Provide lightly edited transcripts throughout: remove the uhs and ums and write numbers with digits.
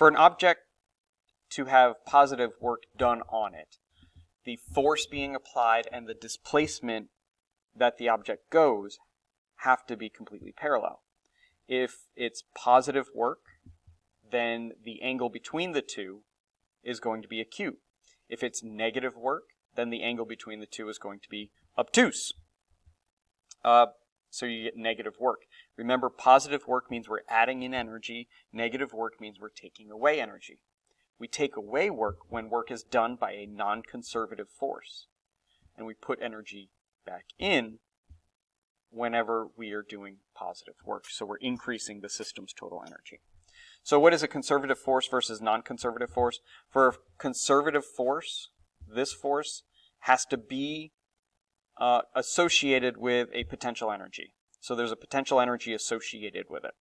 For an object to have positive work done on it, the force being applied and the displacement that the object goes have to be completely parallel. If it's positive work, then the angle between the two is going to be acute. If it's negative work, then the angle between the two is going to be obtuse. So you get negative work. Remember, positive work means we're adding in energy. Negative work means we're taking away energy. We take away work when work is done by a non-conservative force. And we put energy back in whenever we are doing positive work. So we're increasing the system's total energy. So what is a conservative force versus non-conservative force? For a conservative force, this force has to be associated with a potential energy. So there's a potential energy associated with it.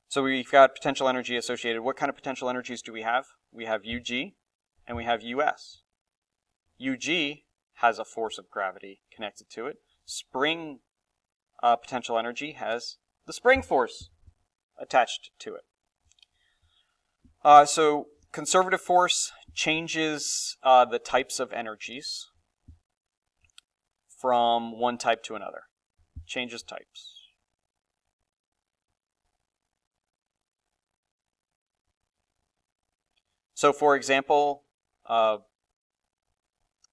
So we've got potential energy associated. What kind of potential energies do we have? We have UG and we have US. UG has a force of gravity connected to it. Spring potential energy has the spring force attached to it. So conservative force changes the types of energies from one type to another. Changes types. So for example,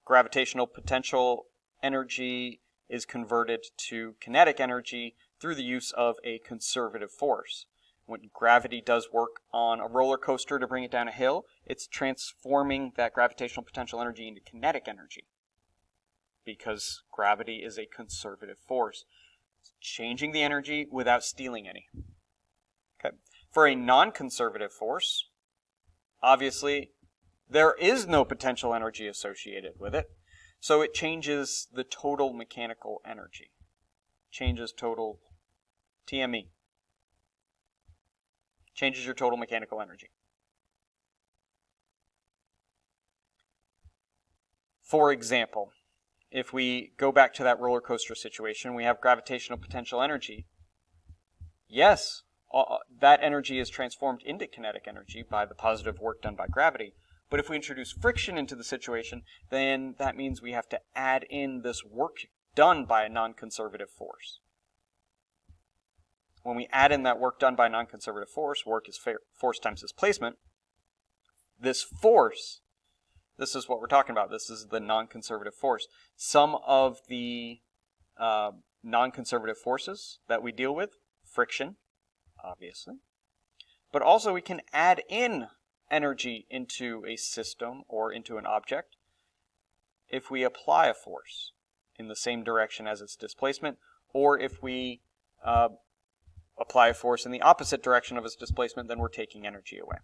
gravitational potential energy is converted to kinetic energy through the use of a conservative force. When gravity does work on a roller coaster to bring it down a hill, it's transforming that gravitational potential energy into kinetic energy because gravity is a conservative force. It's changing the energy without stealing any. Okay. For a non-conservative force, obviously, there is no potential energy associated with it, so it changes the total mechanical energy. Changes total TME. Changes your total mechanical energy. For example, if we go back to that roller coaster situation, we have gravitational potential energy. Yes, that energy is transformed into kinetic energy by the positive work done by gravity. But if we introduce friction into the situation, then that means we have to add in this work done by a non-conservative force. When we add in that work done by a non-conservative force, work is force times displacement. This force, this is what we're talking about. This is the non-conservative force. Some of the non-conservative forces that we deal with, friction, obviously. But also we can add in energy into a system or into an object if we apply a force in the same direction as its displacement, or if we apply a force in the opposite direction of its displacement, then we're taking energy away.